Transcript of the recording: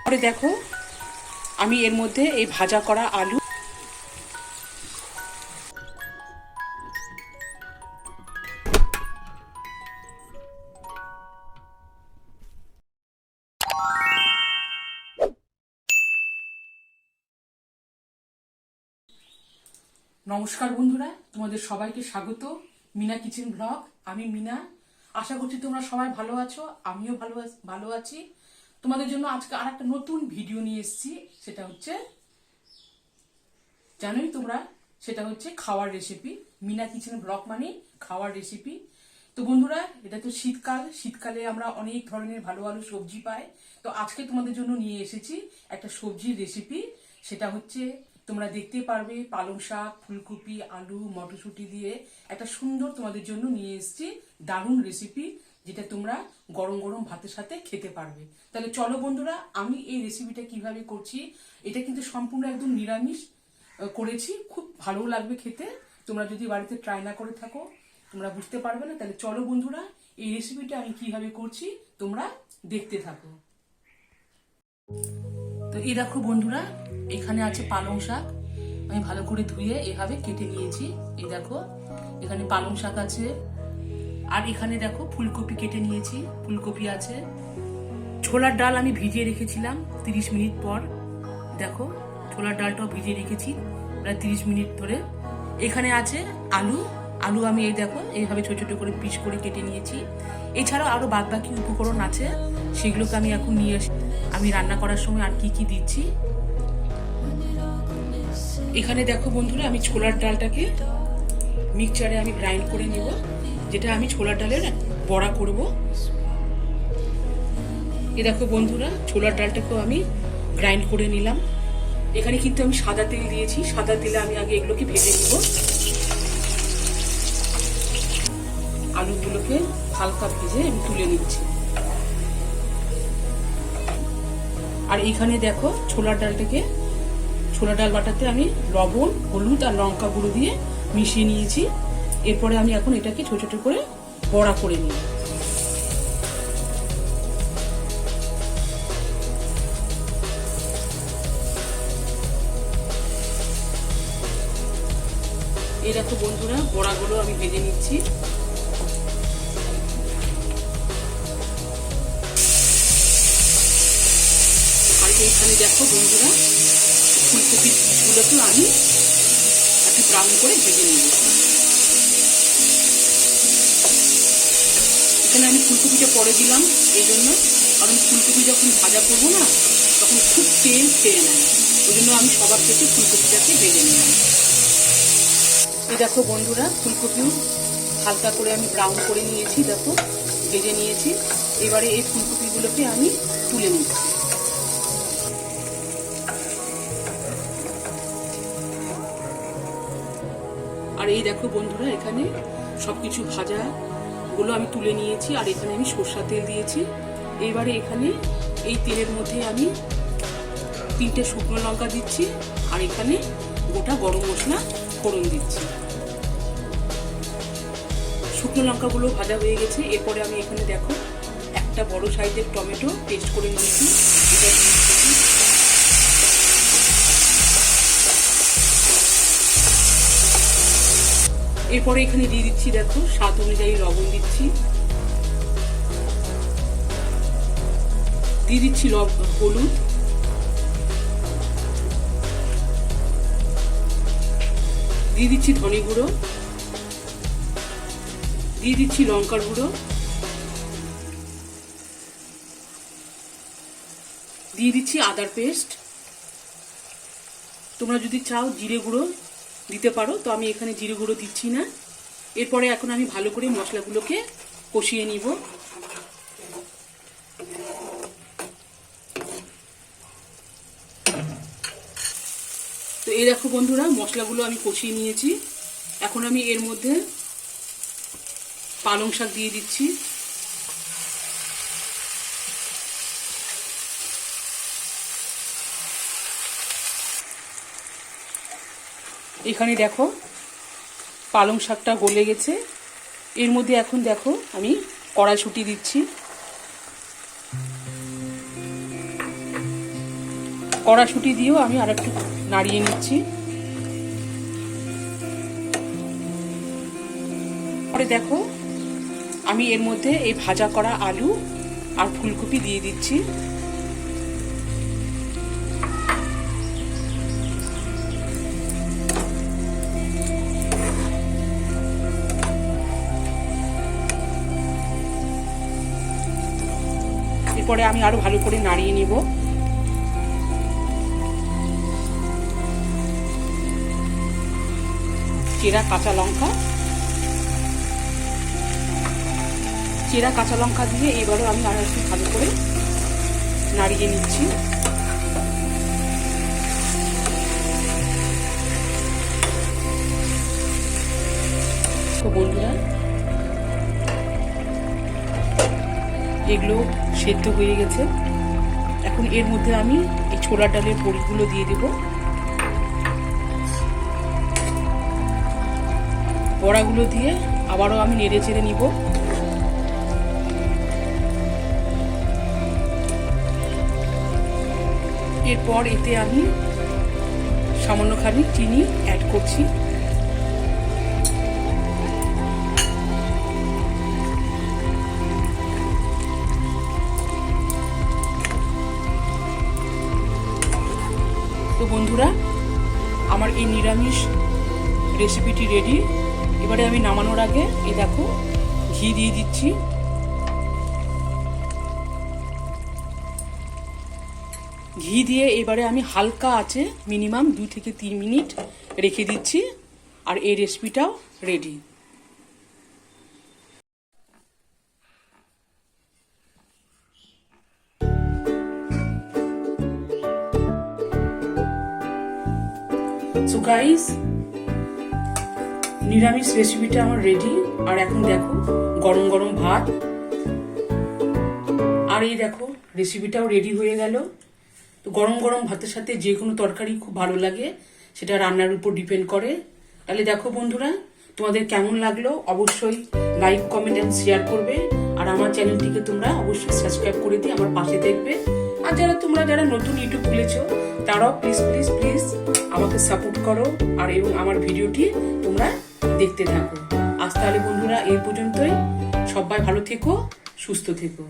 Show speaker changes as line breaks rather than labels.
পরে দেখো আমি এর মধ্যে এই ভাজা করা আলু, নমস্কার বন্ধুরা, তোমাদের সবাইকে স্বাগত মিনা কিচেন ব্লগ। আমি মিনা। আশা করছি তোমরা সবাই ভালো আছো, আমিও ভালো আছি। তোমাদের জন্য আজকে আর একটা নতুন ভিডিও নিয়ে এসেছি। সেটা হচ্ছে, জানোই তোমরা, সেটা হচ্ছে খাওয়ার রেসিপি। মিনা কিচেন ব্লগ মানে খাওয়ার রেসিপি। তো বন্ধুরা, এটা তো শীতকালে আমরা অনেক ধরনের ভালো ভালো সবজি পাই। তো আজকে তোমাদের জন্য নিয়ে এসেছি একটা সবজির রেসিপি। সেটা হচ্ছে, তোমরা দেখতে পারবে, পালং শাক, ফুলকপি, আলু, মটরশুঁটি দিয়ে একটা সুন্দর তোমাদের জন্য নিয়ে এসেছি দারুণ রেসিপি, যেটা তোমরা গরম গরম ভাতের সাথে খেতে পারবে। তাহলে চলো বন্ধুরা, আমি এই রেসিপিটা কিভাবে করছি। এটা কিন্তু সম্পূর্ণ একদম নিরামিষ করেছি, খুব ভালো লাগবে খেতে। তোমরা যদি বাড়িতে ট্রাই না করে থাকো তোমরা বুঝতে পারবে না। তাহলে চলো বন্ধুরা, এই রেসিপিটা আমি কিভাবে করছি তোমরা দেখতে থাকো। তো এই দেখো বন্ধুরা, এখানে আছে পালং শাক। আমি ভালো করে ধুয়ে এভাবে কেটে নিয়েছি। এই দেখো, এখানে পালং শাক আছে। আর এখানে দেখো ফুলকপি কেটে নিয়েছি, ফুলকপি আছে। ছোলার ডাল আমি ভিজিয়ে রেখেছিলাম 30 মিনিট পর। দেখো, ছোলার ডালটাও ভিজিয়ে রেখেছি প্রায় 30 মিনিট ধরে। এখানে আছে আলু আমি এই দেখো এইভাবে ছোট ছোট করে পিস করে কেটে নিয়েছি। এছাড়াও আরো বাদ বাকি উপকরণ আছে, সেগুলোকে আমি এখন নিয়ে আসি। আমি রান্না করার সময় আর কি কি দিচ্ছি। এখানে দেখো বন্ধুরা, আমি ছোলার ডালটাকে মিক্সচারে আমি গ্রাইন্ড করে নিব, যেটা আমি ছোলার ডালের বড়া করব। এই দেখো বন্ধুরা, ছোলার ডালটাকেও আমি গ্রাইন্ড করে নিলাম। এখানে কিন্তু আমি সাদা তেল দিয়েছি। সাদা তেলে আমি আগে এগুলোকে ভেজে নিব। আলুগুলোকে হালকা ভেজে আমি তুলে নিচ্ছি। আর এইখানে দেখো ছোলার ডাল বাটাতে আমি লবণ, হলুদ আর লঙ্কা গুঁড়ো দিয়ে মিশিয়ে নিয়েছি। এরপরে আমি এখন এটাকে ছোট ছোট করে বড়া করে নিই। এই দেখো বন্ধুরা, বড়াগুলো আমি ভেজে নিচ্ছি। আর এইখানে দেখো বন্ধুরা, ফুলকপির পিসগুলোকেও আমি একটু ব্রাউন করে ভেজে নিব। এখানে আমি ফুলকপিটা পরে দিলাম এই জন্য, কারণ ফুলকপি যখন ভাজা করবো না তখন খুব তেল খেয়ে নেয়। ওই জন্য আমি সবার থেকে ফুলকপিটাকে ভেজে নিলাম। এই দেখো বন্ধুরা, ফুলকপিও হালকা করে আমি ব্রাউন করে নিয়েছি, দেখো ভেজে নিয়েছি। এবারে এই ফুলকপিগুলোকে আমি তুলে নিচ্ছি। আর এই দেখো বন্ধুরা, এখানে সবকিছু ভাজাগুলো আমি তুলে নিয়েছি। আর এখানে আমি সরষের তেল দিয়েছি। এবারে এখানে এই তেলের মধ্যে আমি 3টে শুকনো লঙ্কা দিচ্ছি। আর এখানে গোটা গরম মশলা ফোড়ন দিচ্ছি। শুকনো লঙ্কাগুলো ভাজা হয়ে গেছে। এরপরে আমি এখানে দেখো একটা বড় সাইজের টমেটো পেস্ট করে নিয়েছি। এরপরে এখানে দিয়ে দিচ্ছি, দেখো স্বাদ অনুযায়ী লবণ দিচ্ছি, দিয়ে দিচ্ছি হলুদ, দিয়ে দিচ্ছি ধনে গুঁড়ো, দিয়ে দিচ্ছি লঙ্কার গুঁড়ো, দিয়ে দিচ্ছি আদার পেস্ট। তোমরা যদি চাও জিরে গুঁড়ো দিতে পারো, তো আমি এখানে জিরে গুঁড়ো দিচ্ছি না। এরপরে এখন আমি ভালো করে মশলাগুলোকে কষিয়ে নিব। তো এই দেখো বন্ধুরা, মশলাগুলো আমি কষিয়ে নিয়েছি। এখন আমি এর মধ্যে পালং শাক দিয়ে দিচ্ছি। এখানে দেখো পালং শাকটা গলে গেছে। এর মধ্যে এখন দেখো আমি কড়াইশুঁটি দিচ্ছি। কড়াশুঁটি দিয়েও আমি আর একটু নাড়িয়ে নিচ্ছি। পরে দেখো আমি এর মধ্যে এই ভাজা করা আলু আর ফুলকপি দিয়ে দিচ্ছি। এরপরে আমি আরো ভালো করে নাড়িয়ে নিব। চেরা কাঁচা লঙ্কা দিয়ে এবারে আমি আর একটু ভালো করে নাড়িয়ে নিচ্ছি। তো বন্ধুরা এগুলো সেদ্ধ হয়ে গেছে। এখন এর মধ্যে আমি এই ছোলার ডালের বড়িগুলো দিয়ে দেব। বড়াগুলো দিয়ে আবারও আমি নেড়ে চেড়ে নিব। এরপর এতে আমি সামান্যখানি চিনি অ্যাড করছি। তো বন্ধুরা আমার এই নিরামিষ রেসিপিটি রেডি। এবারে আমি নামানোর আগে এই দেখো ঘি দিয়ে দিচ্ছি। ঘি দিয়ে এবারে আমি হালকা আছে মিনিমাম 2 থেকে 3 মিনিট রেখে দিচ্ছি, আর এই রেসিপিটাও রেডি। সো গাইস নিরামিষ রেসিপিটা আমার রেডি। আর এখন দেখো গরম গরম ভাত, আর এই দেখো রেসিপিটাও রেডি হয়ে গেল। তো গরম গরম ভাতের সাথে যে কোনো তরকারি খুব ভালো লাগে, সেটা রান্নার উপর ডিপেন্ড করে। তাহলে দেখো বন্ধুরা তোমাদের কেমন লাগলো অবশ্যই লাইক কমেন্ট এন্ড শেয়ার করবে, আর আমার চ্যানেলটিকে তোমরা অবশ্যই সাবস্ক্রাইব করে দিয়ে আমার পাশে দেখবে। আর যারা নতুন ইউটিউব খুলেছো তারাও প্লিজ প্লিজ প্লিজ আমাকে সাপোর্ট করো, আর এবং আমার ভিডিওটি তোমরা দেখতে থাকো। আজ তাহলে বন্ধুরা এই পর্যন্তই। সবাই ভালো থেকো, সুস্থ থেকো।